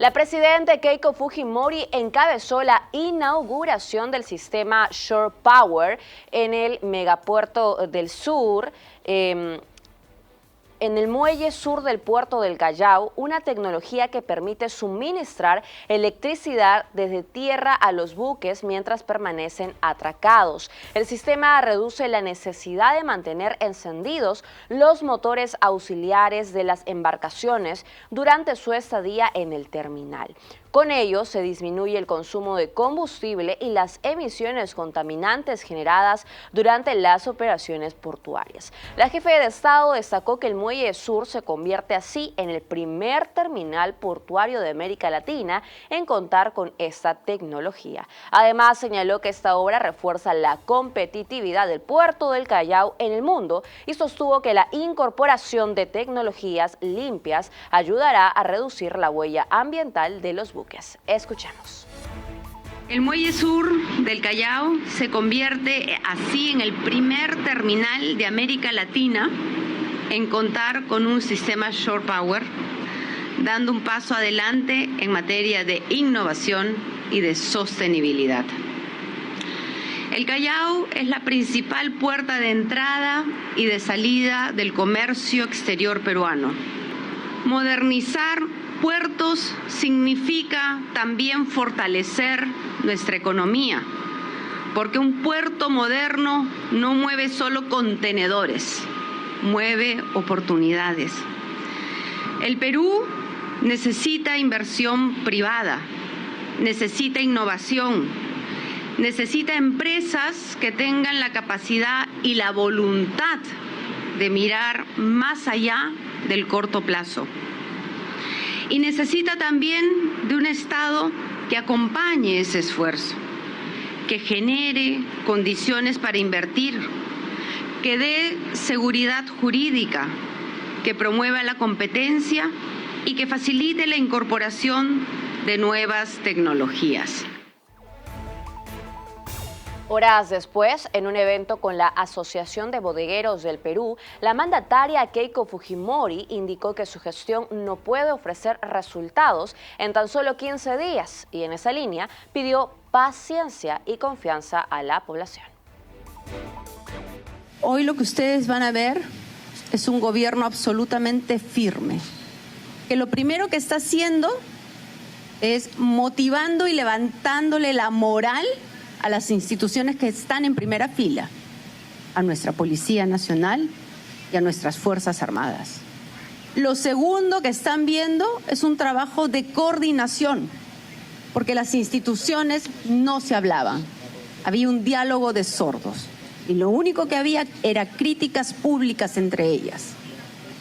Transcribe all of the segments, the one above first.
La presidenta Keiko Fujimori encabezó la inauguración del sistema Shore Power en el megapuerto del sur, en el muelle sur del puerto del Callao, una tecnología que permite suministrar electricidad desde tierra a los buques mientras permanecen atracados. El sistema reduce la necesidad de mantener encendidos los motores auxiliares de las embarcaciones durante su estadía en el terminal. Con ello se disminuye el consumo de combustible y las emisiones contaminantes generadas durante las operaciones portuarias. La jefe de Estado destacó que el Muelle Sur se convierte así en el primer terminal portuario de América Latina en contar con esta tecnología. Además, señaló que esta obra refuerza la competitividad del puerto del Callao en el mundo y sostuvo que la incorporación de tecnologías limpias ayudará a reducir la huella ambiental de los buques. Escuchemos. El Muelle Sur del Callao se convierte así en el primer terminal de América Latina en contar con un sistema Shore Power, dando un paso adelante en materia de innovación y de sostenibilidad. El Callao es la principal puerta de entrada y de salida del comercio exterior peruano. Modernizar puertos significa también fortalecer nuestra economía, porque un puerto moderno no mueve solo contenedores, mueve oportunidades. El Perú necesita inversión privada, necesita innovación, necesita empresas que tengan la capacidad y la voluntad de mirar más allá del corto plazo. Y necesita también de un Estado que acompañe ese esfuerzo, que genere condiciones para invertir, que dé seguridad jurídica, que promueva la competencia y que facilite la incorporación de nuevas tecnologías. Horas después, en un evento con la Asociación de Bodegueros del Perú, la mandataria Keiko Fujimori indicó que su gestión no puede ofrecer resultados en tan solo 15 días y en esa línea pidió paciencia y confianza a la población. Hoy lo que ustedes van a ver es un gobierno absolutamente firme, que lo primero que está haciendo es motivando y levantándole la moral a las instituciones que están en primera fila, a nuestra Policía Nacional y a nuestras Fuerzas Armadas. Lo segundo que están viendo es un trabajo de coordinación, porque las instituciones no se hablaban, había un diálogo de sordos y lo único que había era críticas públicas entre ellas.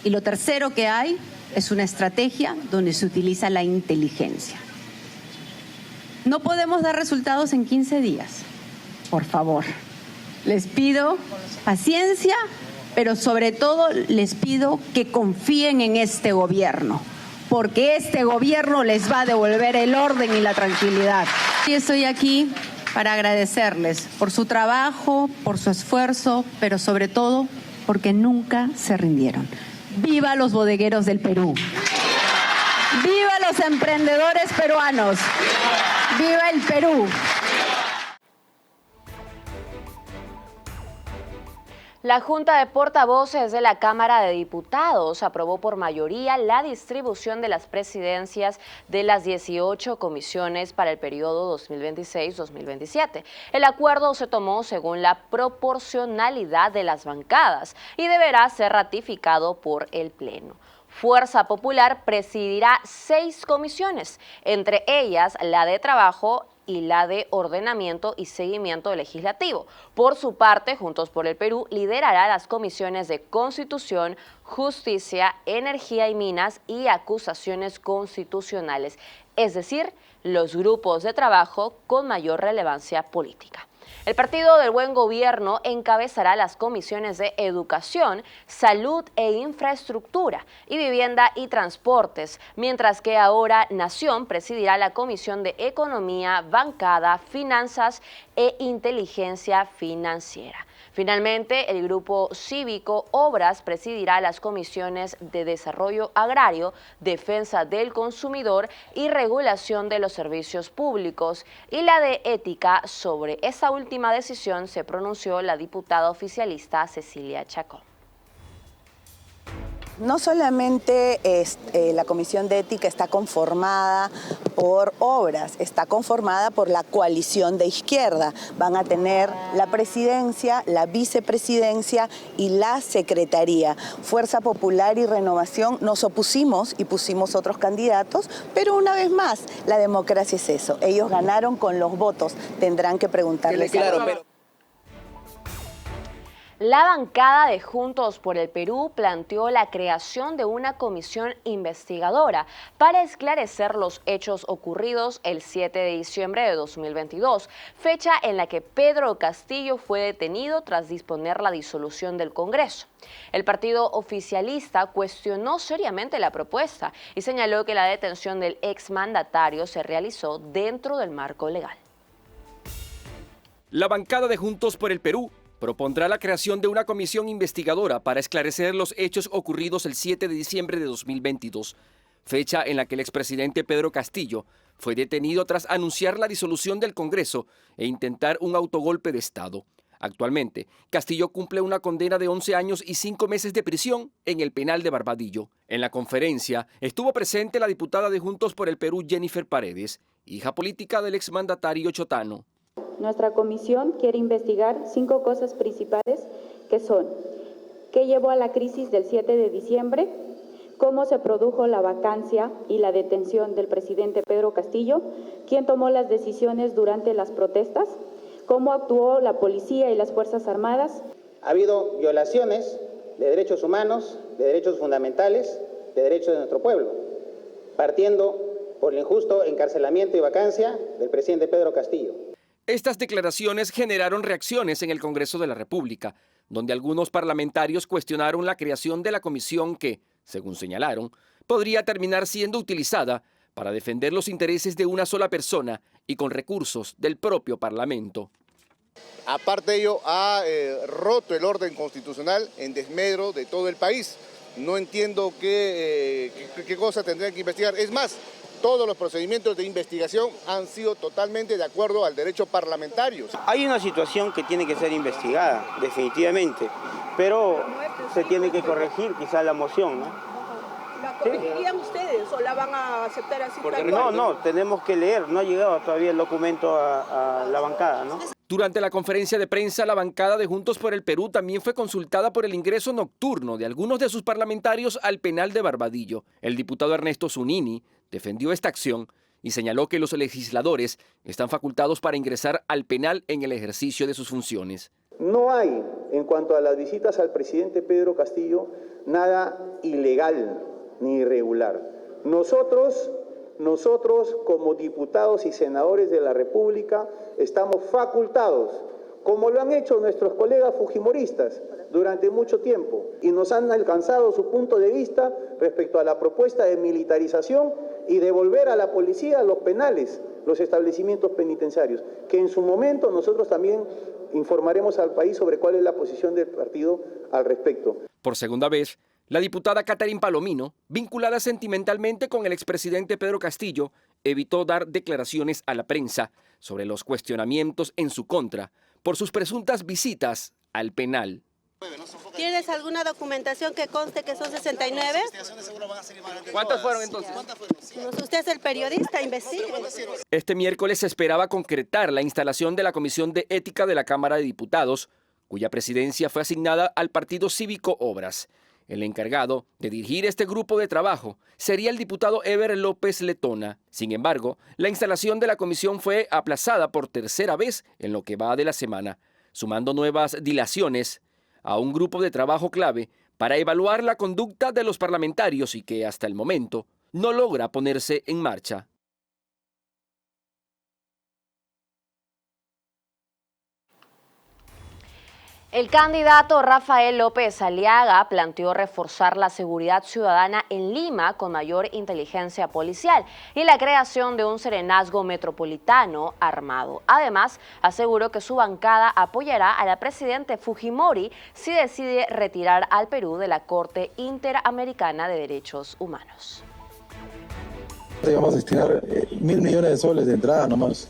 Y lo tercero que hay es una estrategia donde se utiliza la inteligencia. No podemos dar resultados en 15 días. Por favor, les pido paciencia, pero sobre todo les pido que confíen en este gobierno, porque este gobierno les va a devolver el orden y la tranquilidad. Y estoy aquí para agradecerles por su trabajo, por su esfuerzo, pero sobre todo porque nunca se rindieron. ¡Viva los bodegueros del Perú! ¡Viva los emprendedores peruanos! ¡Viva el Perú! La Junta de Portavoces de la Cámara de Diputados aprobó por mayoría la distribución de las presidencias de las 18 comisiones para el periodo 2026-2027. El acuerdo se tomó según la proporcionalidad de las bancadas y deberá ser ratificado por el Pleno. Fuerza Popular presidirá 6 comisiones, entre ellas la de Trabajo y la de Ordenamiento y Seguimiento Legislativo. Por su parte, Juntos por el Perú liderará las comisiones de Constitución, Justicia, Energía y Minas y Acusaciones Constitucionales, es decir, los grupos de trabajo con mayor relevancia política. El Partido del Buen Gobierno encabezará las comisiones de Educación, Salud e Infraestructura y Vivienda y Transportes, mientras que ahora Nación presidirá la Comisión de Economía, Bancada, Finanzas e Inteligencia Financiera. Finalmente, el Grupo Cívico Obras presidirá las comisiones de Desarrollo Agrario, Defensa del Consumidor y Regulación de los Servicios Públicos, y la de Ética. Sobre esta última decisión se pronunció la diputada oficialista Cecilia Chacón. No solamente la Comisión de Ética está conformada por Obras, está conformada por la coalición de izquierda. Van a tener la presidencia, la vicepresidencia y la secretaría. Fuerza Popular y Renovación nos opusimos y pusimos otros candidatos, pero una vez más, la democracia es eso. Ellos ganaron con los votos, tendrán que preguntarles. La bancada de Juntos por el Perú planteó la creación de una comisión investigadora para esclarecer los hechos ocurridos el 7 de diciembre de 2022, fecha en la que Pedro Castillo fue detenido tras disponer la disolución del Congreso. El partido oficialista cuestionó seriamente la propuesta y señaló que la detención del exmandatario se realizó dentro del marco legal. La bancada de Juntos por el Perú propondrá la creación de una comisión investigadora para esclarecer los hechos ocurridos el 7 de diciembre de 2022, fecha en la que el expresidente Pedro Castillo fue detenido tras anunciar la disolución del Congreso e intentar un autogolpe de Estado. Actualmente, Castillo cumple una condena de 11 años y 5 meses de prisión en el penal de Barbadillo. En la conferencia estuvo presente la diputada de Juntos por el Perú, Jennifer Paredes, hija política del exmandatario chotano. Nuestra comisión quiere investigar 5 cosas principales que son: ¿qué llevó a la crisis del 7 de diciembre? ¿Cómo se produjo la vacancia y la detención del presidente Pedro Castillo? ¿Quién tomó las decisiones durante las protestas? ¿Cómo actuó la policía y las Fuerzas Armadas? Ha habido violaciones de derechos humanos, de derechos fundamentales, de derechos de nuestro pueblo, partiendo por el injusto encarcelamiento y vacancia del presidente Pedro Castillo. Estas declaraciones generaron reacciones en el Congreso de la República, donde algunos parlamentarios cuestionaron la creación de la comisión que, según señalaron, podría terminar siendo utilizada para defender los intereses de una sola persona y con recursos del propio Parlamento. Aparte de ello, ha roto el orden constitucional en desmedro de todo el país. No entiendo qué cosa tendrían que investigar. Es más, todos los procedimientos de investigación han sido totalmente de acuerdo al derecho parlamentario. Hay una situación que tiene que ser investigada, definitivamente, pero se tiene que corregir quizás la moción, ¿no? ¿La corregirían ustedes o la van a aceptar así? No, tenemos que leer, no ha llegado todavía el documento a la bancada, ¿no? Durante la conferencia de prensa, la bancada de Juntos por el Perú también fue consultada por el ingreso nocturno de algunos de sus parlamentarios al penal de Barbadillo. El diputado Ernesto Zunini defendió esta acción y señaló que los legisladores están facultados para ingresar al penal en el ejercicio de sus funciones. No hay, en cuanto a las visitas al presidente Pedro Castillo, nada ilegal ni irregular. Nosotros como diputados y senadores de la República estamos facultados, como lo han hecho nuestros colegas fujimoristas durante mucho tiempo, y nos han alcanzado su punto de vista respecto a la propuesta de militarización y devolver a la policía los penales, los establecimientos penitenciarios, que en su momento nosotros también informaremos al país sobre cuál es la posición del partido al respecto. Por segunda vez, la diputada Catherine Palomino, vinculada sentimentalmente con el expresidente Pedro Castillo, evitó dar declaraciones a la prensa sobre los cuestionamientos en su contra por sus presuntas visitas al penal. ¿Tienes alguna documentación que conste que son 69? ¿Cuántas fueron entonces? Usted es el periodista, investigue. Este miércoles se esperaba concretar la instalación de la Comisión de Ética de la Cámara de Diputados, cuya presidencia fue asignada al Partido Cívico Obras. El encargado de dirigir este grupo de trabajo sería el diputado Eber López Letona. Sin embargo, la instalación de la comisión fue aplazada por tercera vez en lo que va de la semana, sumando nuevas dilaciones a un grupo de trabajo clave para evaluar la conducta de los parlamentarios y que hasta el momento no logra ponerse en marcha. El candidato Rafael López Aliaga planteó reforzar la seguridad ciudadana en Lima con mayor inteligencia policial y la creación de un serenazgo metropolitano armado. Además, aseguró que su bancada apoyará a la presidenta Fujimori si decide retirar al Perú de la Corte Interamericana de Derechos Humanos. Vamos a destinar 1.000 millones de soles de entrada nomás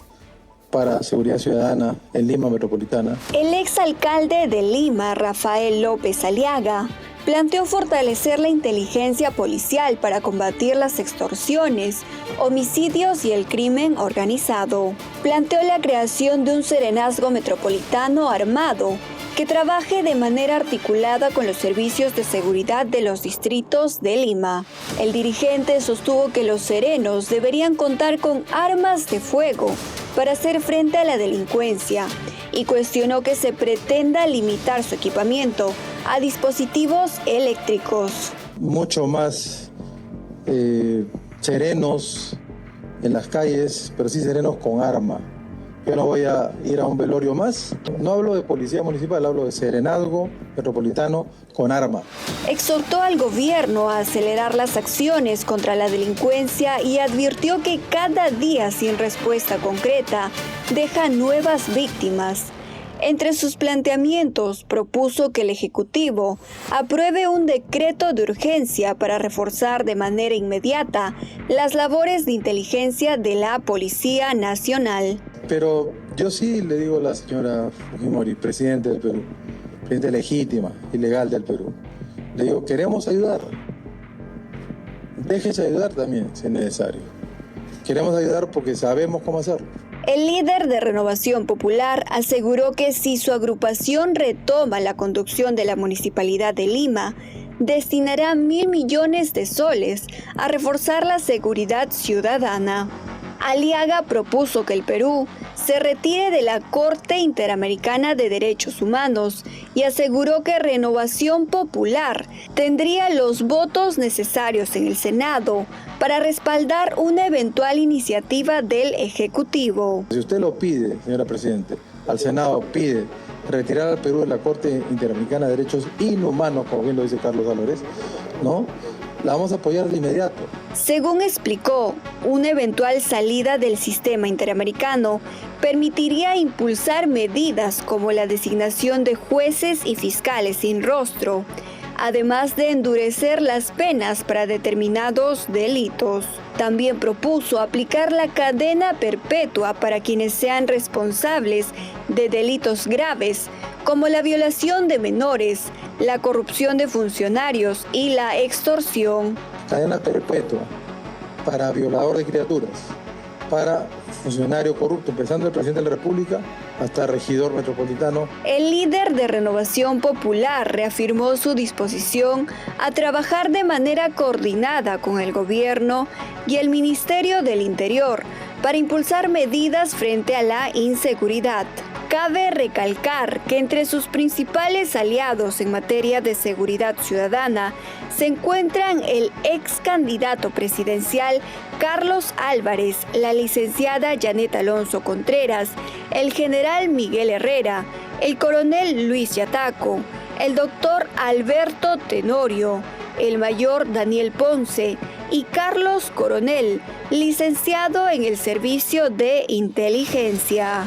para seguridad ciudadana en Lima metropolitana. El exalcalde de Lima, Rafael López Aliaga, planteó fortalecer la inteligencia policial para combatir las extorsiones, homicidios y el crimen organizado. Planteó la creación de un serenazgo metropolitano armado que trabaje de manera articulada con los servicios de seguridad de los distritos de Lima. El dirigente sostuvo que los serenos deberían contar con armas de fuego para hacer frente a la delincuencia y cuestionó que se pretenda limitar su equipamiento a dispositivos eléctricos. Mucho más serenos en las calles, pero sí serenos con arma. Yo no voy a ir a un velorio más. No hablo de policía municipal, hablo de serenazgo metropolitano con arma. Exhortó al gobierno a acelerar las acciones contra la delincuencia y advirtió que cada día sin respuesta concreta deja nuevas víctimas. Entre sus planteamientos, propuso que el Ejecutivo apruebe un decreto de urgencia para reforzar de manera inmediata las labores de inteligencia de la Policía Nacional. Pero yo sí le digo a la señora Fujimori, presidente del Perú, presidente legítima y legal del Perú, le digo, queremos ayudar. Déjese ayudar también, si es necesario. Queremos ayudar porque sabemos cómo hacerlo. El líder de Renovación Popular aseguró que si su agrupación retoma la conducción de la Municipalidad de Lima, destinará 1.000 millones de soles a reforzar la seguridad ciudadana. Aliaga propuso que el Perú se retire de la Corte Interamericana de Derechos Humanos y aseguró que Renovación Popular tendría los votos necesarios en el Senado para respaldar una eventual iniciativa del Ejecutivo. Si usted lo pide, señora Presidente, al Senado pide retirar al Perú de la Corte Interamericana de Derechos Inhumanos, como bien lo dice Carlos Álvarez, ¿no? La vamos a apoyar de inmediato. Según explicó, una eventual salida del sistema interamericano permitiría impulsar medidas como la designación de jueces y fiscales sin rostro, además de endurecer las penas para determinados delitos. También propuso aplicar la cadena perpetua para quienes sean responsables de delitos graves, como la violación de menores, la corrupción de funcionarios y la extorsión. Cadena perpetua para violador de criaturas, para funcionario corrupto, empezando el presidente de la República hasta regidor metropolitano. El líder de Renovación Popular reafirmó su disposición a trabajar de manera coordinada con el gobierno y el Ministerio del Interior para impulsar medidas frente a la inseguridad. Cabe recalcar que entre sus principales aliados en materia de seguridad ciudadana se encuentran el ex candidato presidencial Carlos Álvarez, la licenciada Janet Alonso Contreras, el general Miguel Herrera, el coronel Luis Yataco, el doctor Alberto Tenorio, el mayor Daniel Ponce y Carlos Coronel, licenciado en el Servicio de Inteligencia.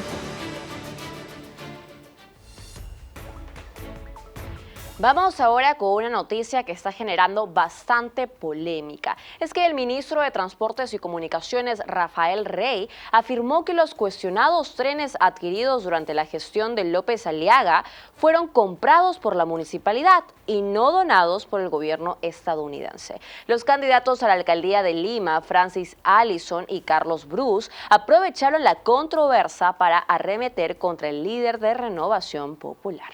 Vamos ahora con una noticia que está generando bastante polémica. Es que el ministro de Transportes y Comunicaciones, Rafael Rey, afirmó que los cuestionados trenes adquiridos durante la gestión de López Aliaga fueron comprados por la municipalidad y no donados por el gobierno estadounidense. Los candidatos a la alcaldía de Lima, Francis Allison y Carlos Bruce, aprovecharon la controversia para arremeter contra el líder de Renovación Popular.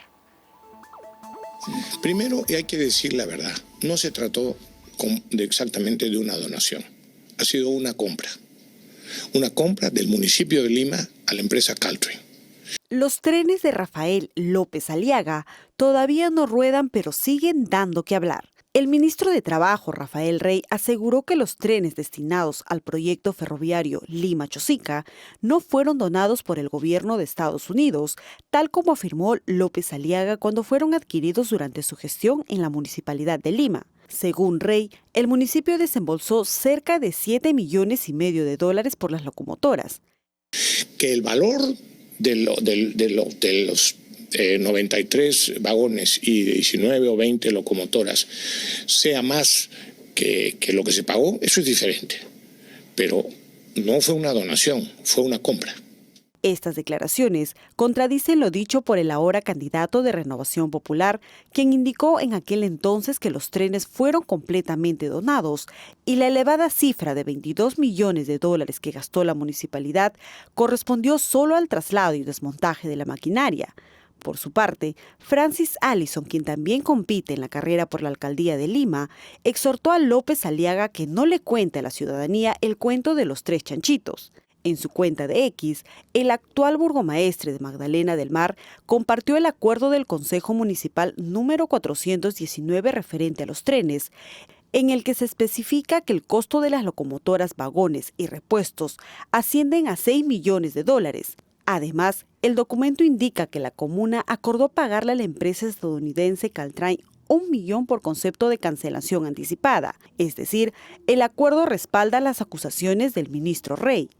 Primero, hay que decir la verdad, no se trató exactamente de una donación, ha sido una compra del municipio de Lima a la empresa Caltrain. Los trenes de Rafael López Aliaga todavía no ruedan, pero siguen dando que hablar. El ministro de Trabajo, Rafael Rey, aseguró que los trenes destinados al proyecto ferroviario Lima-Chosica no fueron donados por el gobierno de Estados Unidos, tal como afirmó López Aliaga cuando fueron adquiridos durante su gestión en la Municipalidad de Lima. Según Rey, el municipio desembolsó cerca de $7,5 millones por las locomotoras. Que el valor de los 93 vagones y de 19 o 20 locomotoras sea más que lo que se pagó, eso es diferente. Pero no fue una donación, fue una compra. Estas declaraciones contradicen lo dicho por el ahora candidato de Renovación Popular, quien indicó en aquel entonces que los trenes fueron completamente donados y la elevada cifra de $22 millones que gastó la municipalidad correspondió solo al traslado y desmontaje de la maquinaria. Por su parte, Francis Allison, quien también compite en la carrera por la alcaldía de Lima, exhortó a López Aliaga que no le cuente a la ciudadanía el cuento de los 3 chanchitos. En su cuenta de X, el actual burgomaestre de Magdalena del Mar compartió el acuerdo del Consejo Municipal número 419 referente a los trenes, en el que se especifica que el costo de las locomotoras, vagones y repuestos ascienden a $6 millones. Además, el documento indica que la comuna acordó pagarle a la empresa estadounidense Caltrain $1 millón por concepto de cancelación anticipada. Es decir, el acuerdo respalda las acusaciones del ministro Rey.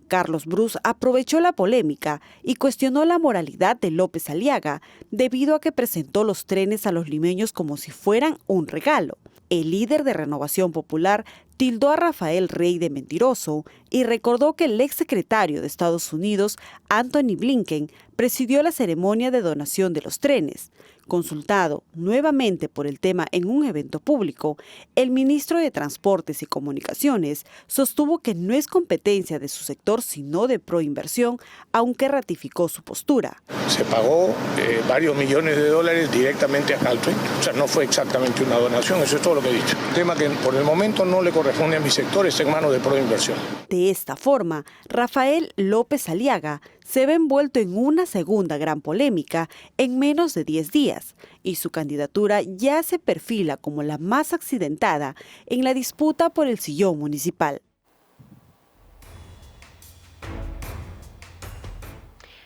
Carlos Brus aprovechó la polémica y cuestionó la moralidad de López Aliaga debido a que presentó los trenes a los limeños como si fueran un regalo. El líder de Renovación Popular tildó a Rafael Rey de mentiroso y recordó que el exsecretario de Estados Unidos, Anthony Blinken, presidió la ceremonia de donación de los trenes. Consultado nuevamente por el tema en un evento público, el ministro de Transportes y Comunicaciones sostuvo que no es competencia de su sector sino de Proinversión, aunque ratificó su postura. Se pagó varios millones de dólares directamente a Caltrain, o sea, no fue exactamente una donación, eso es todo lo que he dicho. Tema que por el momento no le corresponde a mi sector, está en manos de Proinversión. De esta forma, Rafael López Aliaga se ve envuelto en una segunda gran polémica en menos de 10 días y su candidatura ya se perfila como la más accidentada en la disputa por el sillón municipal.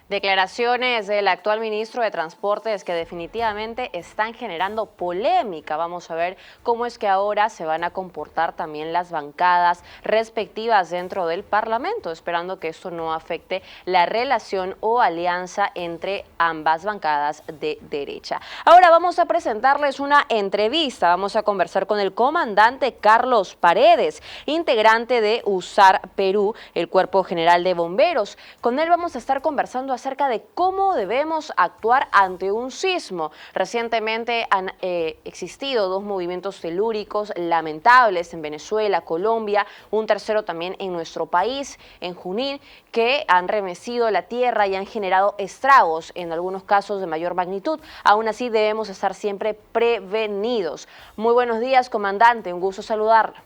Declaraciones del actual ministro de Transportes que definitivamente están generando polémica. Vamos a ver cómo es que ahora se van a comportar también las bancadas respectivas dentro del Parlamento, esperando que esto no afecte la relación o alianza entre ambas bancadas de derecha. Ahora vamos a presentarles una entrevista. Vamos a conversar con el comandante Carlos Paredes, integrante de USAR Perú, el Cuerpo General de Bomberos. Con él vamos a estar conversando acerca de cómo debemos actuar ante un sismo. Recientemente han existido 2 movimientos telúricos lamentables en Venezuela, Colombia, un tercero también en nuestro país, en Junín, que han remecido la tierra y han generado estragos, en algunos casos de mayor magnitud. Aún así debemos estar siempre prevenidos. Muy buenos días, comandante, un gusto saludarlo.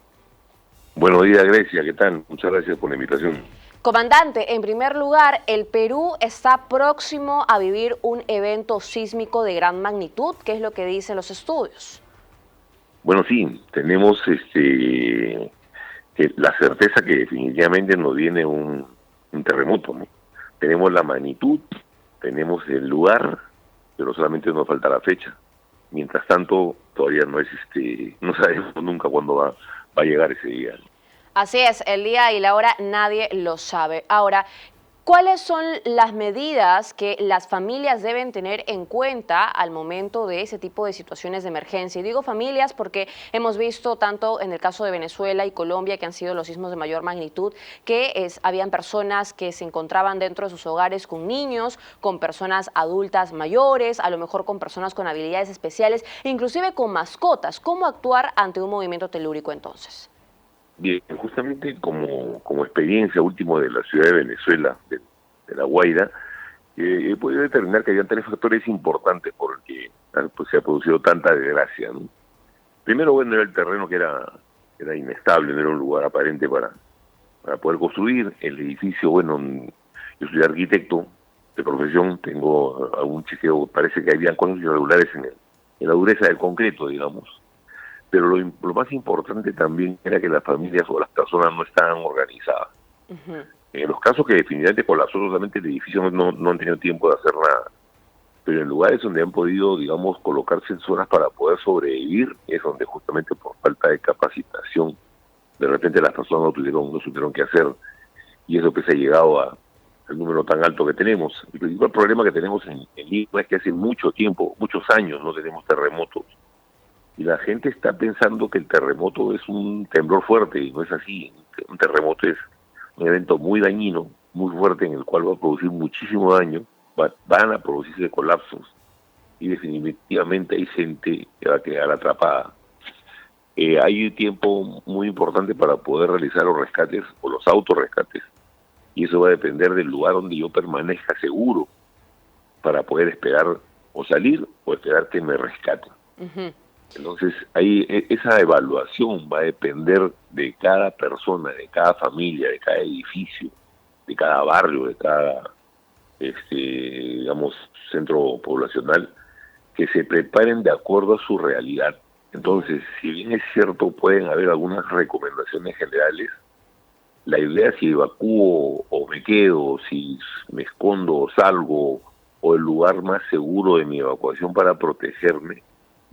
Buenos días, Grecia, ¿qué tal? Muchas gracias por la invitación. Comandante, en primer lugar, el Perú está próximo a vivir un evento sísmico de gran magnitud. ¿Qué es lo que dicen los estudios? Bueno, sí, tenemos la certeza que definitivamente nos viene un terremoto, ¿no? Tenemos la magnitud, tenemos el lugar, pero solamente nos falta la fecha. Mientras tanto, todavía no sabemos nunca cuándo va a llegar ese día, ¿no? Así es, el día y la hora nadie lo sabe. Ahora, ¿cuáles son las medidas que las familias deben tener en cuenta al momento de ese tipo de situaciones de emergencia? Y digo familias porque hemos visto tanto en el caso de Venezuela y Colombia, que han sido los sismos de mayor magnitud, que habían personas que se encontraban dentro de sus hogares con niños, con personas adultas mayores, a lo mejor con personas con habilidades especiales, inclusive con mascotas. ¿Cómo actuar ante un movimiento telúrico entonces? Bien, justamente como experiencia último de la ciudad de Venezuela, de La Guaira, he podido determinar que había 3 factores importantes por el que se ha producido tanta desgracia, ¿no? Primero, bueno, era el terreno que era inestable, no era un lugar aparente para poder construir. El edificio, bueno, yo soy arquitecto de profesión, tengo algún chequeo, parece que habían cosas irregulares en la dureza del concreto, digamos. pero lo más importante también era que las familias o las personas no estaban organizadas. En los casos que definitivamente colapsó totalmente el edificio no han tenido tiempo de hacer nada, pero en lugares donde han podido, digamos, colocar sensoras para poder sobrevivir, es donde justamente por falta de capacitación, de repente las personas no supieron qué hacer, y eso que se ha llegado al número tan alto que tenemos. El principal problema que tenemos en Lima es que hace mucho tiempo, muchos años no tenemos terremotos, y la gente está pensando que el terremoto es un temblor fuerte, y no es así. Un terremoto es un evento muy dañino, muy fuerte, en el cual va a producir muchísimo daño, van a producirse colapsos, y definitivamente hay gente que va a quedar atrapada. Hay un tiempo muy importante para poder realizar los rescates o los autorrescates, y eso va a depender del lugar donde yo permanezca seguro para poder esperar o salir o esperar que me rescaten. Entonces, ahí esa evaluación va a depender de cada persona, de cada familia, de cada edificio, de cada barrio, de cada, digamos, centro poblacional, que se preparen de acuerdo a su realidad. Entonces, si bien es cierto, pueden haber algunas recomendaciones generales, la idea si evacúo o me quedo, si me escondo o salgo, o el lugar más seguro de mi evacuación para protegerme,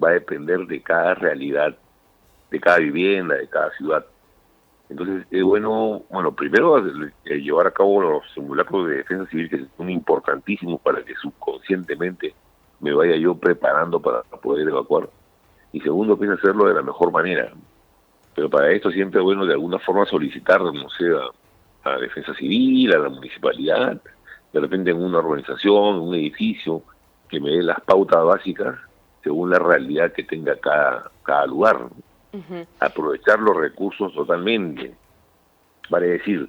va a depender de cada realidad, de cada vivienda, de cada ciudad. Entonces, es bueno, primero llevar a cabo los simulacros de defensa civil, que son importantísimos para que subconscientemente me vaya yo preparando para poder evacuar. Y segundo, pues hacerlo de la mejor manera. Pero para esto siempre es bueno de alguna forma solicitar, no sé, a Defensa Civil, a la municipalidad, de repente en una organización, en un edificio, que me dé las pautas básicas según la realidad que tenga cada lugar. Aprovechar los recursos totalmente. Vale decir,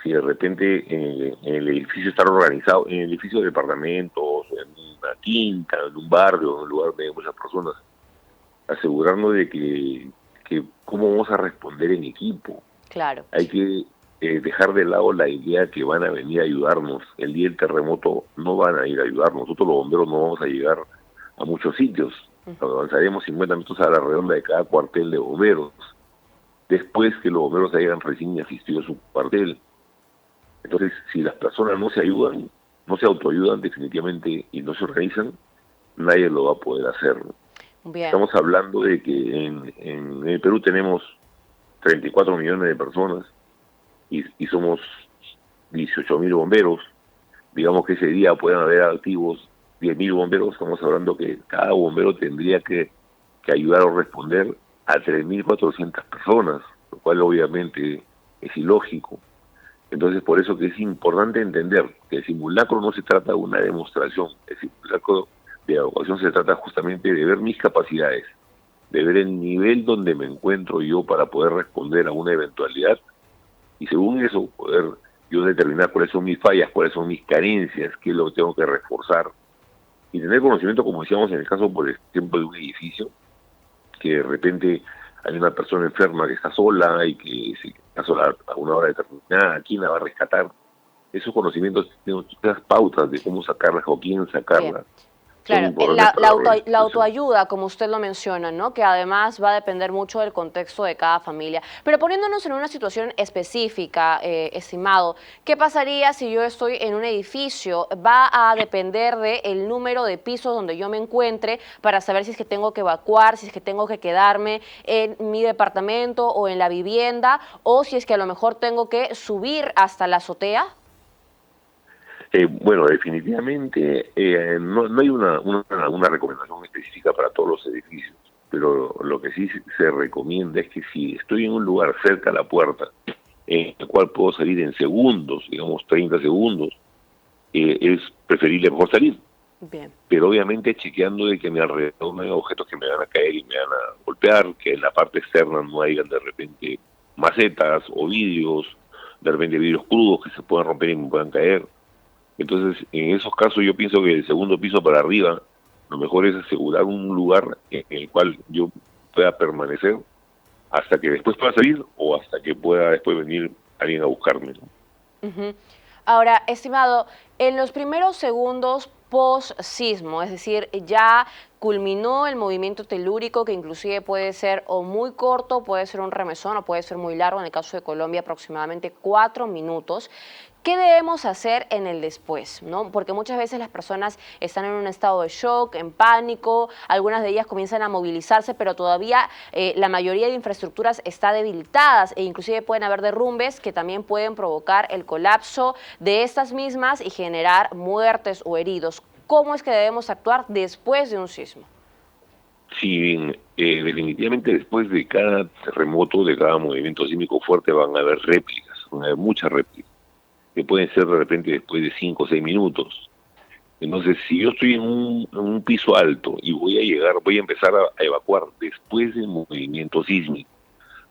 si de repente en el edificio está organizado, en el edificio de departamentos, en una quinta, en un barrio, en un lugar donde hay muchas personas, asegurarnos de que cómo vamos a responder en equipo. Claro. Hay que dejar de lado la idea que van a venir a ayudarnos. El día del terremoto no van a ir a ayudarnos. Nosotros los bomberos no vamos a llegar a muchos sitios. Avanzaremos 50 metros a la redonda de cada cuartel de bomberos, después que los bomberos hayan recién asistido a su cuartel. Entonces, si las personas no se ayudan, no se autoayudan definitivamente y no se organizan, nadie lo va a poder hacer. Bien. Estamos hablando de que en el Perú tenemos 34 millones de personas y somos 18.000 bomberos. Digamos que ese día pueden haber activos 10.000 bomberos. Estamos hablando que cada bombero tendría que ayudar o responder a 3.400 personas, lo cual obviamente es ilógico. Entonces, por eso que es importante entender que el simulacro no se trata de una demostración. El simulacro de evacuación se trata justamente de ver mis capacidades, de ver el nivel donde me encuentro yo para poder responder a una eventualidad, y según eso poder yo determinar cuáles son mis fallas, cuáles son mis carencias, qué es lo que tengo que reforzar, y tener conocimiento, como decíamos en el caso, por ejemplo, de un edificio, que de repente hay una persona enferma que está sola y que se está sola a una hora determinada, ¿quién la va a rescatar? Esos conocimientos, esas pautas de cómo sacarlas o quién sacarlas. Bien. Claro, la autoayuda, como usted lo menciona, ¿no? Que además va a depender mucho del contexto de cada familia. Pero poniéndonos en una situación específica, estimado, ¿qué pasaría si yo estoy en un edificio? Va a depender del número de pisos donde yo me encuentre para saber si es que tengo que evacuar, si es que tengo que quedarme en mi departamento o en la vivienda, o si es que a lo mejor tengo que subir hasta la azotea. Bueno, definitivamente no hay una recomendación específica para todos los edificios, pero lo que sí se recomienda es que si estoy en un lugar cerca a la puerta, en el cual puedo salir en segundos, digamos 30 segundos, es preferible mejor salir. Bien. Pero obviamente chequeando de que a mi alrededor no hay objetos que me van a caer y me van a golpear, que en la parte externa no hayan de repente macetas o vidrios, de repente vidrios crudos que se puedan romper y me puedan caer. Entonces, en esos casos yo pienso que el segundo piso para arriba, lo mejor es asegurar un lugar en el cual yo pueda permanecer hasta que después pueda salir o hasta que pueda después venir alguien a buscarme, ¿no? Ahora, estimado, en los primeros segundos post-sismo, es decir, ya culminó el movimiento telúrico, que inclusive puede ser o muy corto, puede ser un remesón o puede ser muy largo, en el caso de Colombia aproximadamente 4 minutos. ¿Qué debemos hacer en el después, ¿no? Porque muchas veces las personas están en un estado de shock, en pánico, algunas de ellas comienzan a movilizarse, pero todavía la mayoría de infraestructuras está debilitadas e inclusive pueden haber derrumbes que también pueden provocar el colapso de estas mismas y generar muertes o heridos. ¿Cómo es que debemos actuar después de un sismo? Sí, definitivamente después de cada terremoto, de cada movimiento sísmico fuerte van a haber réplicas, van a haber muchas réplicas, que pueden ser de repente después de 5 o 6 minutos. Entonces, si yo estoy en un piso alto y voy a empezar a evacuar después del movimiento sísmico,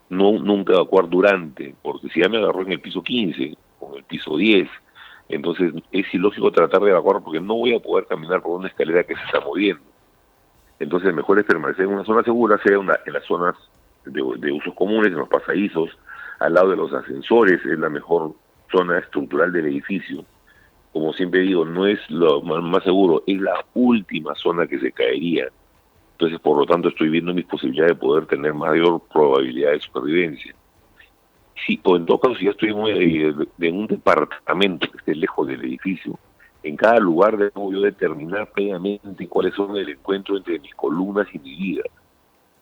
nunca evacuar durante, porque si ya me agarró en el piso 15 o en el piso 10, entonces es ilógico tratar de evacuar porque no voy a poder caminar por una escalera que se está moviendo. Entonces, mejor es permanecer en una zona segura, sea en las zonas de usos comunes, en los pasadizos, al lado de los ascensores, es la mejor zona estructural del edificio. Como siempre digo, no es lo más seguro, es la última zona que se caería. Entonces, por lo tanto, estoy viendo mis posibilidades de poder tener mayor probabilidad de supervivencia. Sí, o en todo caso, si ya estoy en un departamento que esté lejos del edificio, en cada lugar debo yo determinar previamente cuáles son el encuentro entre mis columnas y mi vida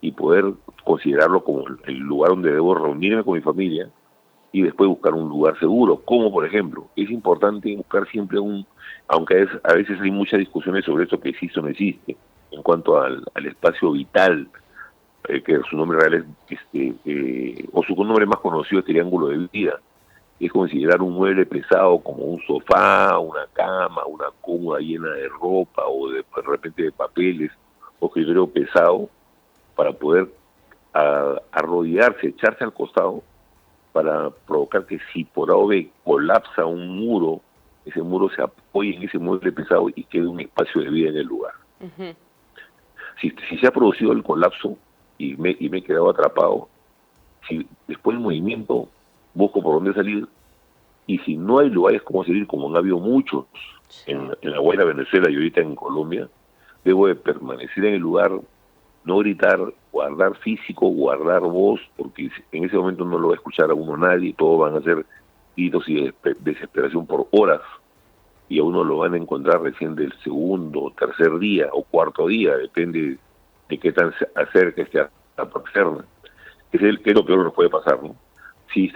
y poder considerarlo como el lugar donde debo reunirme con mi familia y después buscar un lugar seguro, como por ejemplo, es importante buscar siempre aunque a veces hay muchas discusiones sobre esto que existe o no existe, en cuanto al espacio vital, que su nombre real es, o su nombre más conocido es triángulo de vida, es considerar un mueble pesado como un sofá, una cama, una cómoda llena de ropa o de repente de papeles o escritorio pesado para poder arrodillarse, echarse al costado para provocar que si por A o B colapsa un muro, ese muro se apoye en ese mueble pesado y quede un espacio de vida en el lugar. Uh-huh. Si se ha producido el colapso y me he quedado atrapado, si después del movimiento busco por dónde salir, y si no hay lugares como salir, como han habido muchos en La Guaira, Venezuela y ahorita en Colombia, debo de permanecer en el lugar, no gritar, guardar físico, guardar voz, porque en ese momento no lo va a escuchar a uno nadie, todos van a ser gritos y desesperación por horas, y a uno lo van a encontrar recién del segundo, tercer día o cuarto día, depende de qué tan cerca esté a la persona. Que es lo peor que nos puede pasar, ¿no? Si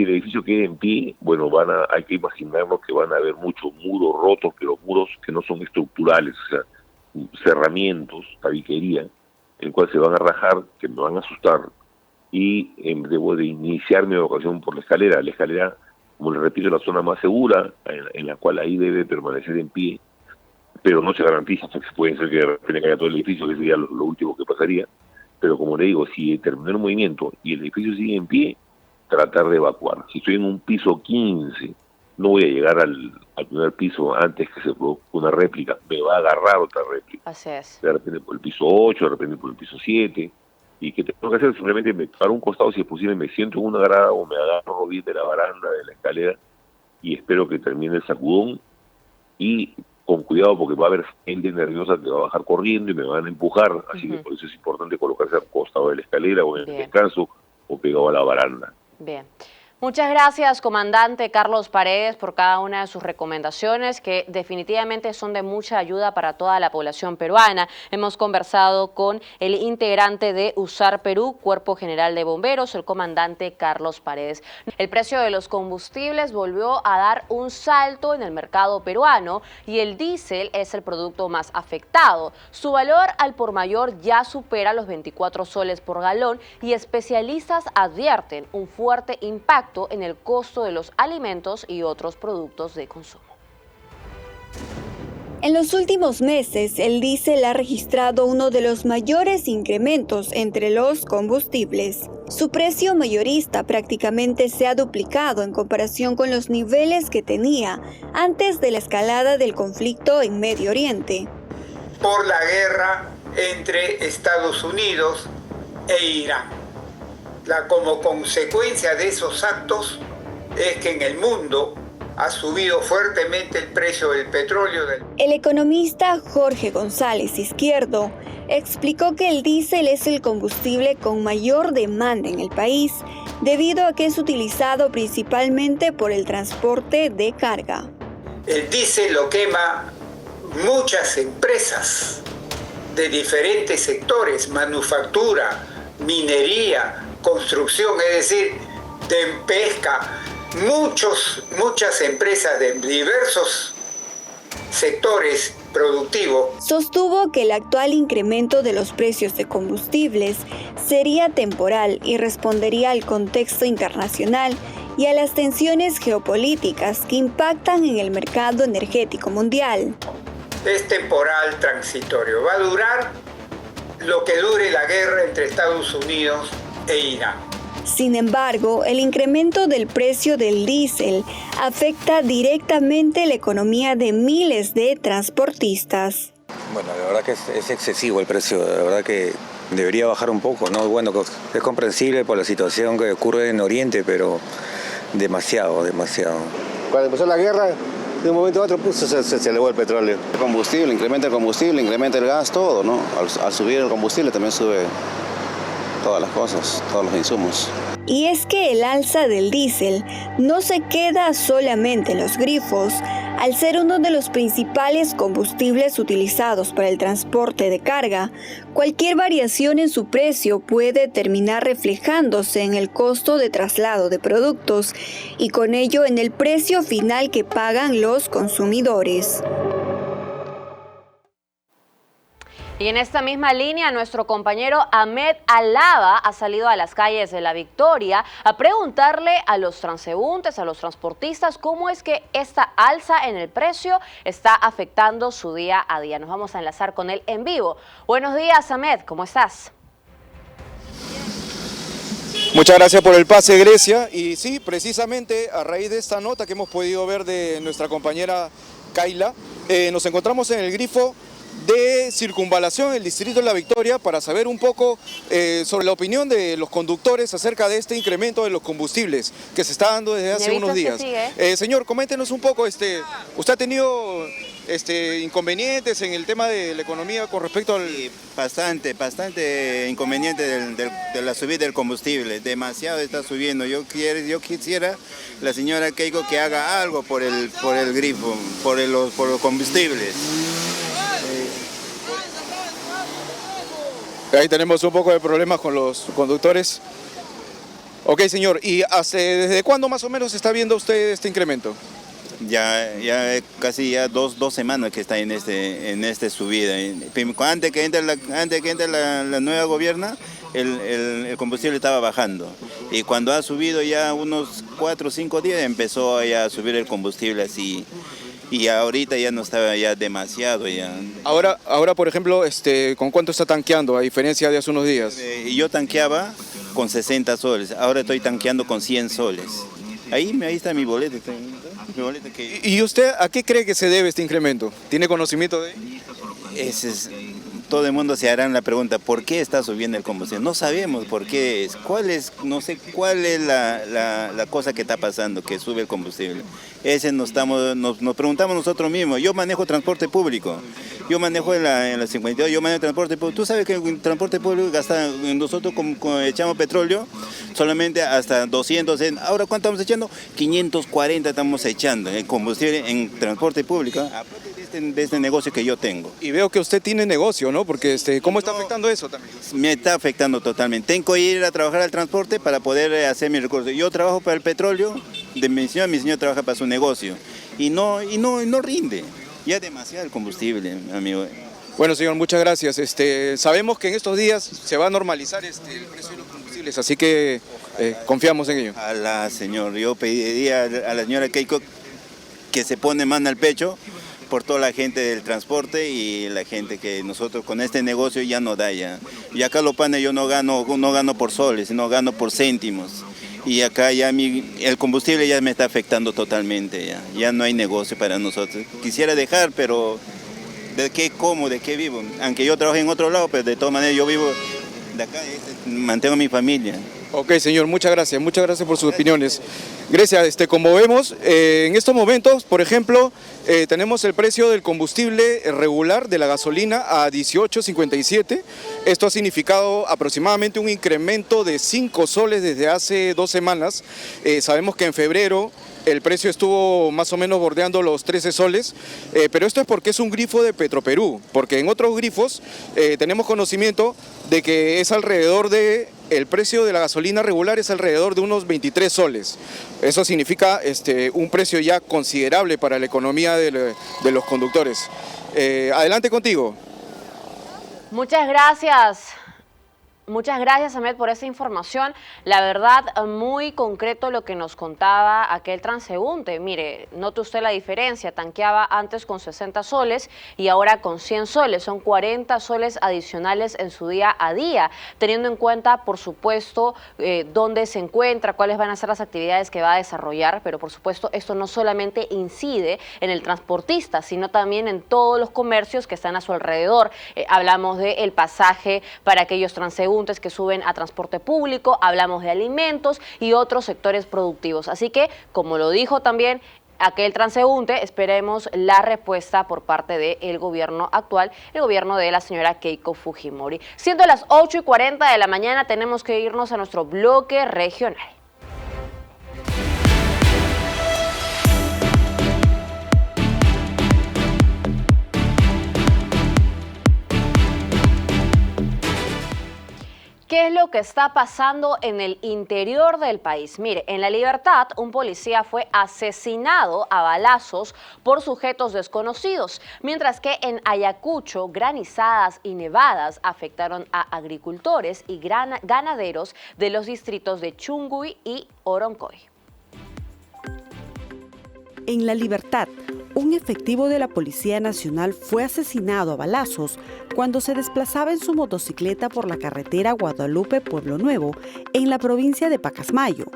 el edificio queda en pie, bueno, hay que imaginarnos que van a haber muchos muros rotos, pero muros que no son estructurales, o sea, cerramientos, tabiquería, en el cual se van a rajar, que me van a asustar, y debo de iniciar mi evacuación por la escalera. La escalera, como les repito, es la zona más segura, en la cual ahí debe permanecer en pie, pero no se garantiza, porque puede ser que de repente caiga todo el edificio, que sería lo último que pasaría. Pero como le digo, si terminó el movimiento y el edificio sigue en pie, tratar de evacuar. Si estoy en un piso 15, no voy a llegar al primer piso antes que se produzca una réplica, me va a agarrar otra réplica. Así es. De repente por el piso 8, de repente por el piso 7, y que tengo que hacer simplemente me paro un costado, si es posible me siento en una grada o me agarro bien de la baranda, de la escalera, y espero que termine el sacudón, y con cuidado porque va a haber gente nerviosa que va a bajar corriendo y me van a empujar, así que por eso es importante colocarse al costado de la escalera o en el descanso o pegado a la baranda. Bien. Muchas gracias, comandante Carlos Paredes, por cada una de sus recomendaciones, que definitivamente son de mucha ayuda para toda la población peruana. Hemos conversado con el integrante de USAR Perú, Cuerpo General de Bomberos, el comandante Carlos Paredes. El precio de los combustibles volvió a dar un salto en el mercado peruano y el diésel es el producto más afectado. Su valor al por mayor ya supera los 24 soles por galón y especialistas advierten un fuerte impacto en el costo de los alimentos y otros productos de consumo. En los últimos meses, el diésel ha registrado uno de los mayores incrementos entre los combustibles. Su precio mayorista prácticamente se ha duplicado en comparación con los niveles que tenía antes de la escalada del conflicto en Medio Oriente. Por la guerra entre Estados Unidos e Irán. Como consecuencia de esos actos es que en el mundo ha subido fuertemente el precio del petróleo. El economista Jorge González Izquierdo explicó que el diésel es el combustible con mayor demanda en el país, debido a que es utilizado principalmente por el transporte de carga. El diésel lo quema muchas empresas de diferentes sectores, manufactura, minería, construcción, es decir, de pesca, muchas empresas de diversos sectores productivos. Sostuvo que el actual incremento de los precios de combustibles sería temporal y respondería al contexto internacional y a las tensiones geopolíticas que impactan en el mercado energético mundial. Es temporal, transitorio. Va a durar lo que dure la guerra entre Estados Unidos e Irán. Sin embargo, el incremento del precio del diésel afecta directamente la economía de miles de transportistas. Bueno, la verdad que es excesivo el precio, la verdad que debería bajar un poco, ¿no? Bueno, es comprensible por la situación que ocurre en Oriente, pero demasiado. Cuando empezó la guerra, de un momento a otro se elevó el petróleo. El combustible, incrementa el gas, todo, ¿no? Al subir el combustible también sube todas las cosas, todos los insumos. Y es que el alza del diésel no se queda solamente en los grifos. Al ser uno de los principales combustibles utilizados para el transporte de carga, cualquier variación en su precio puede terminar reflejándose en el costo de traslado de productos y con ello en el precio final que pagan los consumidores. Y en esta misma línea, nuestro compañero Ahmed Alaba ha salido a las calles de La Victoria a preguntarle a los transeúntes, a los transportistas, cómo es que esta alza en el precio está afectando su día a día. Nos vamos a enlazar con él en vivo. Buenos días, Ahmed, ¿cómo estás? Muchas gracias por el pase, Grecia. Y sí, precisamente a raíz de esta nota que hemos podido ver de nuestra compañera Kayla, nos encontramos en el grifo de circunvalación en el distrito de La Victoria para saber un poco sobre la opinión de los conductores acerca de este incremento de los combustibles que se está dando desde hace unos días. Señor, coméntenos un poco, ¿usted ha tenido inconvenientes en el tema de la economía con respecto al...? Sí, bastante inconveniente de la subida del combustible, demasiado está subiendo. Yo quisiera la señora Keiko que haga algo por el grifo, por los combustibles. Ahí tenemos un poco de problemas con los conductores. Ok, señor, ¿y desde cuándo más o menos está viendo usted este incremento? Ya casi dos semanas que está en este subida. Antes que entre la nueva gobierna, el combustible estaba bajando. Y cuando ha subido ya unos 4 o 5 días, empezó ya a subir el combustible así. Y ahorita ya no estaba ya demasiado ya. Ahora por ejemplo, ¿con cuánto está tanqueando a diferencia de hace unos días? Yo tanqueaba con 60 soles, ahora estoy tanqueando con 100 soles. Ahí está mi boleto. ¿Y usted a qué cree que se debe este incremento? ¿Tiene conocimiento de ello? Todo el mundo se hará la pregunta, ¿por qué está subiendo el combustible? No sabemos por qué es, no sé cuál es la cosa que está pasando, que sube el combustible. Nos preguntamos nosotros mismos. Yo manejo transporte público, yo manejo en la 52, yo manejo transporte público. Tú sabes que el transporte público gasta, nosotros echamos petróleo solamente hasta 200, ahora ¿cuánto estamos echando? 540 estamos echando en combustible en transporte público. De este negocio que yo tengo. Y veo que usted tiene negocio, ¿no? Porque ¿cómo está afectando eso también? Me está afectando totalmente. Tengo que ir a trabajar al transporte para poder hacer mi recurso. Yo trabajo para el petróleo de mi señor trabaja para su negocio. Y no rinde. Ya demasiado el combustible, amigo. Bueno, señor, muchas gracias. Sabemos que en estos días se va a normalizar el precio de los combustibles, así que confiamos en ello. Ojalá, señor. Yo pediría a la señora Keiko que se pone mano al pecho por toda la gente del transporte y la gente que nosotros con este negocio ya no da ya. Y acá los panes yo no gano por soles, sino gano por céntimos. Y acá ya el combustible ya me está afectando totalmente, ya no hay negocio para nosotros. Quisiera dejar, pero ¿de qué como? ¿De qué vivo? Aunque yo trabajo en otro lado, pero de todas maneras yo vivo de acá, mantengo a mi familia. Ok, señor, muchas gracias por sus opiniones. Grecia, como vemos, en estos momentos, por ejemplo, tenemos el precio del combustible regular de la gasolina a 18.57. Esto ha significado aproximadamente un incremento de 5 soles desde hace 2 semanas. Sabemos que en febrero el precio estuvo más o menos bordeando los 13 soles, pero esto es porque es un grifo de Petroperú, porque en otros grifos tenemos conocimiento de que es alrededor de, el precio de la gasolina regular es alrededor de unos 23 soles. Eso significa un precio ya considerable para la economía de los conductores. Adelante contigo. Muchas gracias. Muchas gracias, Ahmed, por esa información. La verdad, muy concreto lo que nos contaba aquel transeúnte. Mire, note usted la diferencia. Tanqueaba antes con 60 soles y ahora con 100 soles. Son 40 soles adicionales en su día a día, teniendo en cuenta, por supuesto, dónde se encuentra, cuáles van a ser las actividades que va a desarrollar. Pero, por supuesto, esto no solamente incide en el transportista, sino también en todos los comercios que están a su alrededor. Hablamos del pasaje para aquellos transeúntes que suben a transporte público, hablamos de alimentos y otros sectores productivos. Así que, como lo dijo también aquel transeúnte, esperemos la respuesta por parte del gobierno actual, el gobierno de la señora Keiko Fujimori. Siendo las 8:40 de la mañana, tenemos que irnos a nuestro bloque regional. ¿Qué es lo que está pasando en el interior del país? Mire, en La Libertad, un policía fue asesinado a balazos por sujetos desconocidos, mientras que en Ayacucho, granizadas y nevadas afectaron a agricultores y ganaderos de los distritos de Chunguy y Oroncoy. En La Libertad, un efectivo de la Policía Nacional fue asesinado a balazos cuando se desplazaba en su motocicleta por la carretera Guadalupe-Pueblo Nuevo, en la provincia de Pacasmayo.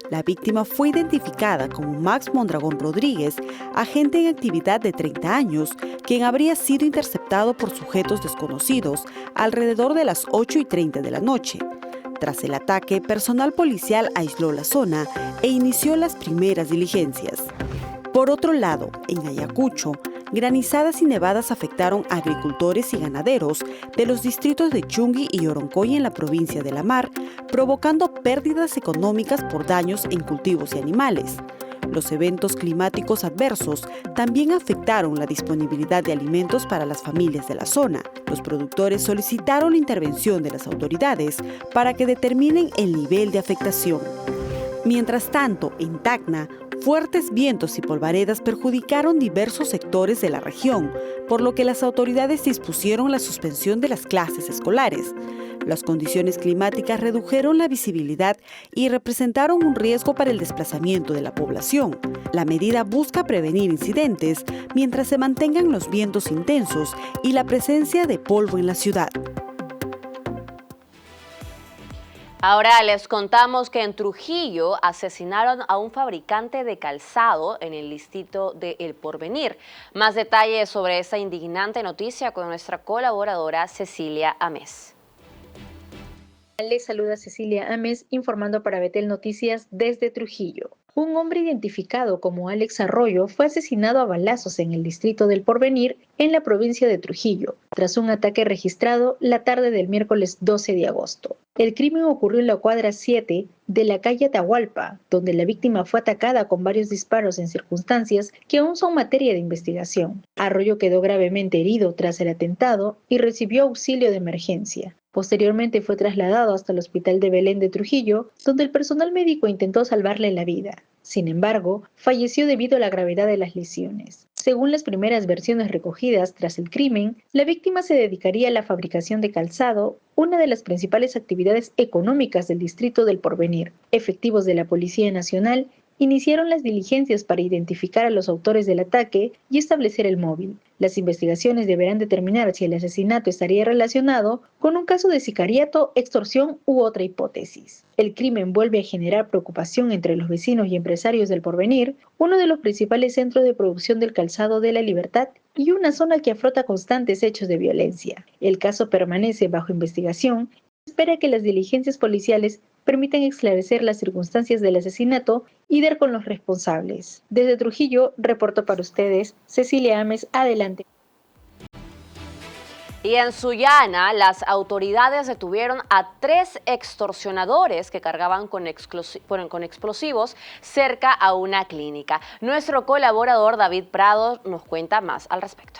La víctima fue identificada como Max Mondragón Rodríguez, agente en actividad de 30 años, quien habría sido interceptado por sujetos desconocidos alrededor de las 8:30 de la noche. Tras el ataque, personal policial aisló la zona e inició las primeras diligencias. Por otro lado, en Ayacucho, granizadas y nevadas afectaron a agricultores y ganaderos de los distritos de Chunguy y Oroncoy en la provincia de La Mar, provocando pérdidas económicas por daños en cultivos y animales. Los eventos climáticos adversos también afectaron la disponibilidad de alimentos para las familias de la zona. Los productores solicitaron la intervención de las autoridades para que determinen el nivel de afectación. Mientras tanto, en Tacna, fuertes vientos y polvaredas perjudicaron diversos sectores de la región, por lo que las autoridades dispusieron la suspensión de las clases escolares. Las condiciones climáticas redujeron la visibilidad y representaron un riesgo para el desplazamiento de la población. La medida busca prevenir incidentes mientras se mantengan los vientos intensos y la presencia de polvo en la ciudad. Ahora les contamos que en Trujillo asesinaron a un fabricante de calzado en el distrito de El Porvenir. Más detalles sobre esta indignante noticia con nuestra colaboradora Cecilia Ames. Les saluda Cecilia Ames informando para Betel Noticias desde Trujillo. Un hombre identificado como Alex Arroyo fue asesinado a balazos en el distrito del Porvenir, en la provincia de Trujillo, tras un ataque registrado la tarde del miércoles 12 de agosto. El crimen ocurrió en la cuadra 7 de la calle Atahualpa, donde la víctima fue atacada con varios disparos en circunstancias que aún son materia de investigación. Arroyo quedó gravemente herido tras el atentado y recibió auxilio de emergencia. Posteriormente fue trasladado hasta el Hospital de Belén de Trujillo, donde el personal médico intentó salvarle la vida. Sin embargo, falleció debido a la gravedad de las lesiones. Según las primeras versiones recogidas tras el crimen, la víctima se dedicaría a la fabricación de calzado, una de las principales actividades económicas del distrito del Porvenir. Efectivos de la Policía Nacional iniciaron las diligencias para identificar a los autores del ataque y establecer el móvil. Las investigaciones deberán determinar si el asesinato estaría relacionado con un caso de sicariato, extorsión u otra hipótesis. El crimen vuelve a generar preocupación entre los vecinos y empresarios del Porvenir, uno de los principales centros de producción del calzado de La Libertad y una zona que afronta constantes hechos de violencia. El caso permanece bajo investigación. Espera que las diligencias policiales permiten esclarecer las circunstancias del asesinato y dar con los responsables. Desde Trujillo, reportó para ustedes Cecilia Ames. Adelante. Y en Sullana, las autoridades detuvieron a 3 extorsionadores que cargaban con explosivos cerca a una clínica. Nuestro colaborador David Prado nos cuenta más al respecto.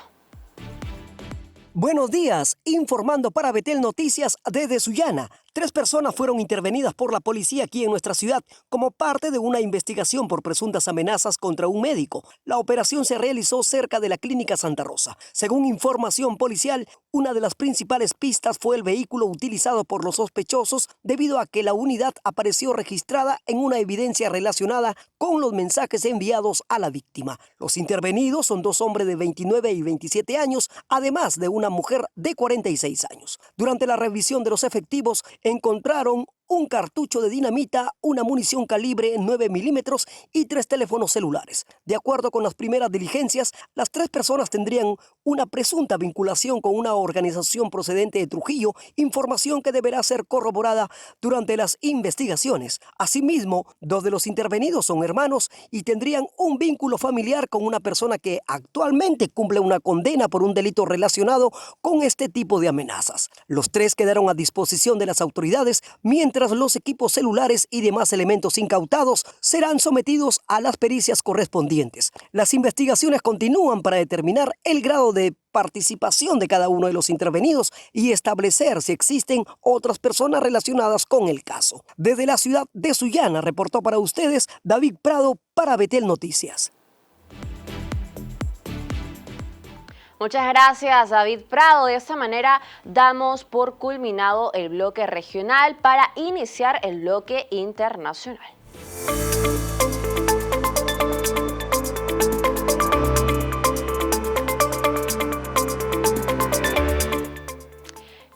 Buenos días, informando para Betel Noticias desde Sullana. 3 personas fueron intervenidas por la policía aquí en nuestra ciudad como parte de una investigación por presuntas amenazas contra un médico. La operación se realizó cerca de la Clínica Santa Rosa. Según información policial, una de las principales pistas fue el vehículo utilizado por los sospechosos debido a que la unidad apareció registrada en una evidencia relacionada con los mensajes enviados a la víctima. Los intervenidos son 2 hombres de 29 y 27 años, además de una mujer de 46 años. Durante la revisión de los efectivos, encontraron un cartucho de dinamita, una munición calibre 9 milímetros y 3 teléfonos celulares. De acuerdo con las primeras diligencias, las 3 personas tendrían una presunta vinculación con una organización procedente de Trujillo, información que deberá ser corroborada durante las investigaciones. Asimismo, 2 de los intervenidos son hermanos y tendrían un vínculo familiar con una persona que actualmente cumple una condena por un delito relacionado con este tipo de amenazas. Los 3 quedaron a disposición de las autoridades, mientras los equipos celulares y demás elementos incautados serán sometidos a las pericias correspondientes. Las investigaciones continúan para determinar el grado de participación de cada uno de los intervenidos y establecer si existen otras personas relacionadas con el caso. Desde la ciudad de Sullana, reportó para ustedes David Prado para Betel Noticias. Muchas gracias, David Prado. De esta manera damos por culminado el bloque regional para iniciar el bloque internacional.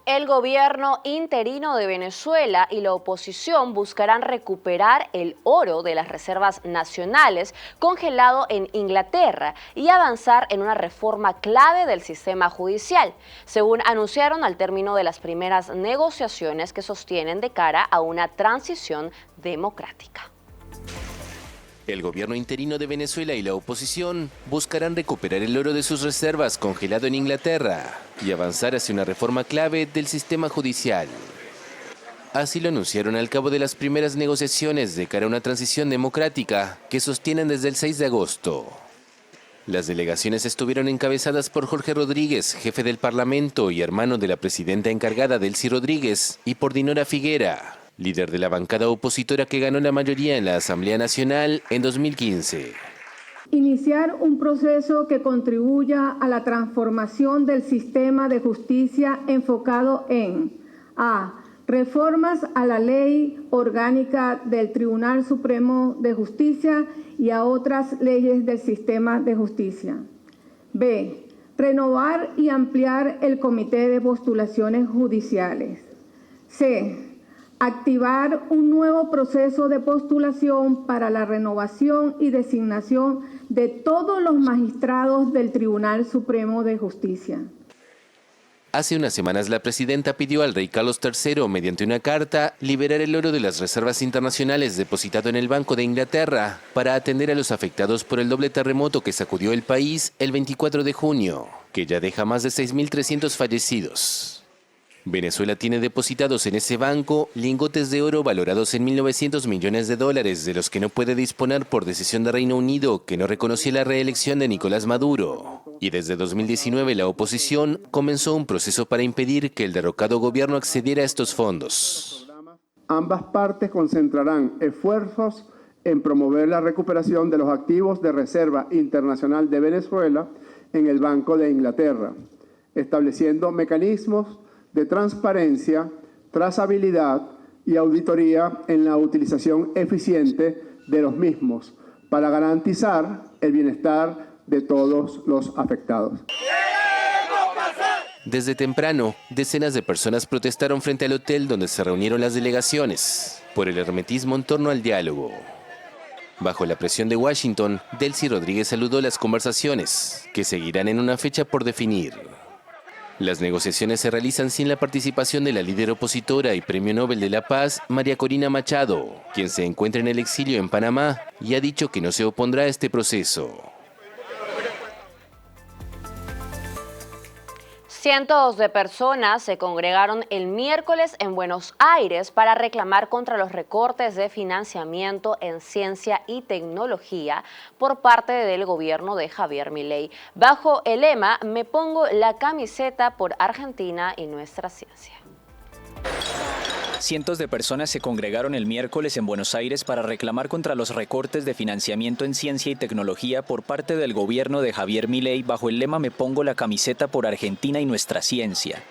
El gobierno interino de Venezuela y la oposición buscarán recuperar el oro de las reservas nacionales congelado en Inglaterra y avanzar en una reforma clave del sistema judicial, según anunciaron al término de las primeras negociaciones que sostienen de cara a una transición democrática. El gobierno interino de Venezuela y la oposición buscarán recuperar el oro de sus reservas congelado en Inglaterra y avanzar hacia una reforma clave del sistema judicial. Así lo anunciaron al cabo de las primeras negociaciones de cara a una transición democrática que sostienen desde el 6 de agosto. Las delegaciones estuvieron encabezadas por Jorge Rodríguez, jefe del Parlamento y hermano de la presidenta encargada Delcy Rodríguez, y por Dinora Figuera, líder de la bancada opositora que ganó la mayoría en la Asamblea Nacional en 2015. Iniciar un proceso que contribuya a la transformación del sistema de justicia enfocado en a. Reformas a la ley orgánica del Tribunal Supremo de Justicia y a otras leyes del sistema de justicia. B. Renovar y ampliar el Comité de Postulaciones Judiciales. C. Activar un nuevo proceso de postulación para la renovación y designación de todos los magistrados del Tribunal Supremo de Justicia. Hace unas semanas la presidenta pidió al rey Carlos III, mediante una carta, liberar el oro de las reservas internacionales depositado en el Banco de Inglaterra para atender a los afectados por el doble terremoto que sacudió el país el 24 de junio, que ya deja más de 6.300 fallecidos. Venezuela tiene depositados en ese banco lingotes de oro valorados en $1.900 millones, de los que no puede disponer por decisión de Reino Unido, que no reconoció la reelección de Nicolás Maduro. Y desde 2019 la oposición comenzó un proceso para impedir que el derrocado gobierno accediera a estos fondos. Ambas partes concentrarán esfuerzos en promover la recuperación de los activos de Reserva Internacional de Venezuela en el Banco de Inglaterra, estableciendo mecanismos de transparencia, trazabilidad y auditoría en la utilización eficiente de los mismos para garantizar el bienestar de todos los afectados. Desde temprano, decenas de personas protestaron frente al hotel donde se reunieron las delegaciones por el hermetismo en torno al diálogo. Bajo la presión de Washington, Delcy Rodríguez saludó las conversaciones, que seguirán en una fecha por definir. Las negociaciones se realizan sin la participación de la líder opositora y Premio Nobel de la Paz, María Corina Machado, quien se encuentra en el exilio en Panamá y ha dicho que no se opondrá a este proceso. Cientos de personas se congregaron el miércoles en Buenos Aires para reclamar contra los recortes de financiamiento en ciencia y tecnología por parte del gobierno de Javier Milei. Bajo el lema, me pongo la camiseta por Argentina y nuestra ciencia. Cientos de personas se congregaron el miércoles en Buenos Aires para reclamar contra los recortes de financiamiento en ciencia y tecnología por parte del gobierno de Javier Milei bajo el lema Me pongo la camiseta por Argentina y nuestra ciencia.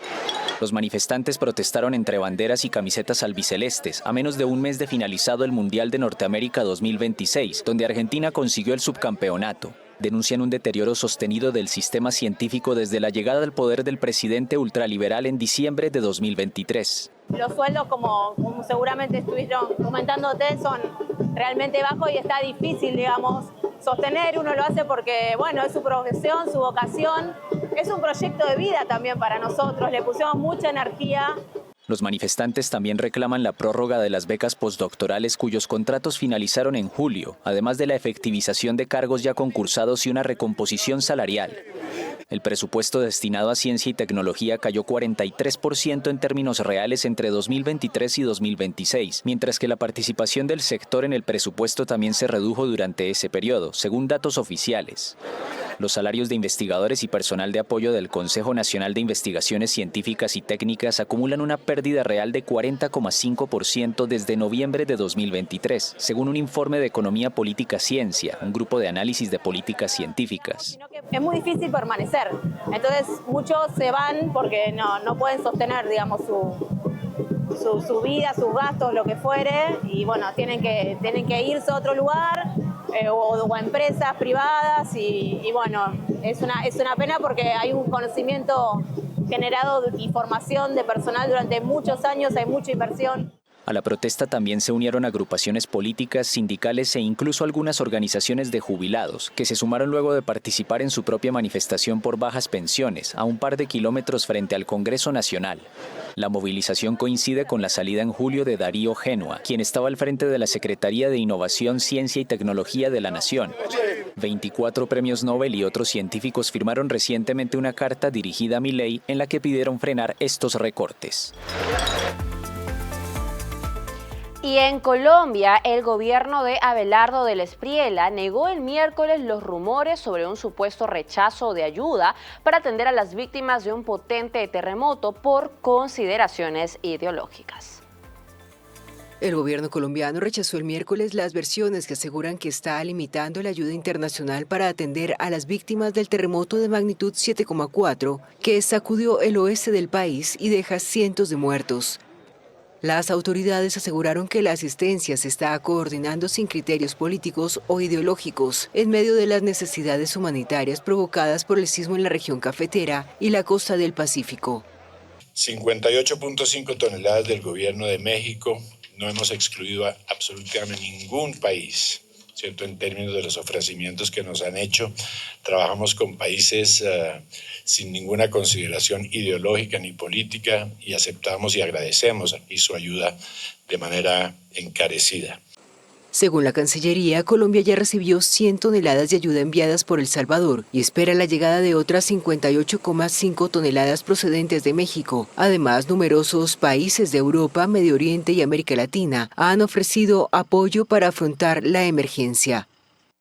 Los manifestantes protestaron entre banderas y camisetas albicelestes a menos de un mes de finalizado el Mundial de Norteamérica 2026, donde Argentina consiguió el subcampeonato. Denuncian un deterioro sostenido del sistema científico desde la llegada al poder del presidente ultraliberal en diciembre de 2023. Los sueldos, como seguramente estuvieron comentándote, son realmente bajos y está difícil, digamos, sostener. Uno lo hace porque, bueno, es su profesión, su vocación. Es un proyecto de vida también para nosotros. Le pusimos mucha energía. Los manifestantes también reclaman la prórroga de las becas postdoctorales cuyos contratos finalizaron en julio, además de la efectivización de cargos ya concursados y una recomposición salarial. El presupuesto destinado a ciencia y tecnología cayó 43% en términos reales entre 2023 y 2026, mientras que la participación del sector en el presupuesto también se redujo durante ese periodo, según datos oficiales. Los salarios de investigadores y personal de apoyo del Consejo Nacional de Investigaciones Científicas y Técnicas acumulan una pérdida real de 40,5% desde noviembre de 2023, según un informe de Economía Política Ciencia, un grupo de análisis de políticas científicas. Es muy difícil permanecer, entonces muchos se van porque no pueden sostener, digamos, su vida, sus gastos, lo que fuere, y bueno, tienen que irse a otro lugar o a empresas privadas y bueno, es una pena porque hay un conocimiento generado y formación de personal durante muchos años, hay mucha inversión. A la protesta también se unieron agrupaciones políticas, sindicales e incluso algunas organizaciones de jubilados, que se sumaron luego de participar en su propia manifestación por bajas pensiones, a un par de kilómetros frente al Congreso Nacional. La movilización coincide con la salida en julio de Darío Génoa, quien estaba al frente de la Secretaría de Innovación, Ciencia y Tecnología de la Nación. 24 premios Nobel y otros científicos firmaron recientemente una carta dirigida a Milei en la que pidieron frenar estos recortes. Y en Colombia, el gobierno de Abelardo del Espriella negó el miércoles los rumores sobre un supuesto rechazo de ayuda para atender a las víctimas de un potente terremoto por consideraciones ideológicas. El gobierno colombiano rechazó el miércoles las versiones que aseguran que está limitando la ayuda internacional para atender a las víctimas del terremoto de magnitud 7,4 que sacudió el oeste del país y deja cientos de muertos. Las autoridades aseguraron que la asistencia se está coordinando sin criterios políticos o ideológicos en medio de las necesidades humanitarias provocadas por el sismo en la región cafetera y la costa del Pacífico. 58.5 toneladas del gobierno de México. No hemos excluido a absolutamente ningún país, ¿cierto? En términos de los ofrecimientos que nos han hecho. Trabajamos con países sin ninguna consideración ideológica ni política y aceptamos y agradecemos aquí su ayuda de manera encarecida. Según la Cancillería, Colombia ya recibió 100 toneladas de ayuda enviadas por El Salvador y espera la llegada de otras 58,5 toneladas procedentes de México. Además, numerosos países de Europa, Medio Oriente y América Latina han ofrecido apoyo para afrontar la emergencia.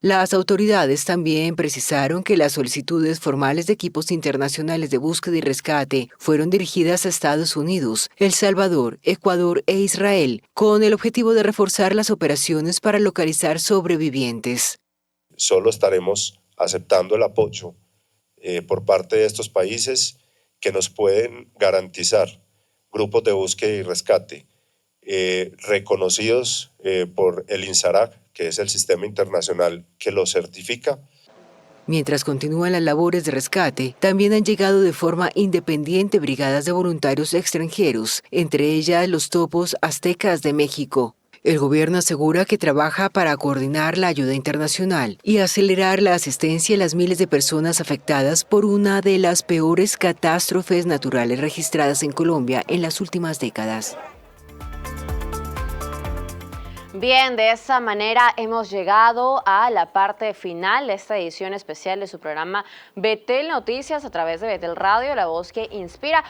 Las autoridades también precisaron que las solicitudes formales de equipos internacionales de búsqueda y rescate fueron dirigidas a Estados Unidos, El Salvador, Ecuador e Israel, con el objetivo de reforzar las operaciones para localizar sobrevivientes. Solo estaremos aceptando el apoyo por parte de estos países que nos pueden garantizar grupos de búsqueda y rescate reconocidos por el INSARAC, que es el sistema internacional que lo certifica. Mientras continúan las labores de rescate, también han llegado de forma independiente brigadas de voluntarios extranjeros, entre ellas los Topos Aztecas de México. El gobierno asegura que trabaja para coordinar la ayuda internacional y acelerar la asistencia a las miles de personas afectadas por una de las peores catástrofes naturales registradas en Colombia en las últimas décadas. Bien, de esa manera hemos llegado a la parte final de esta edición especial de su programa Betel Noticias a través de Betel Radio, la voz que inspira.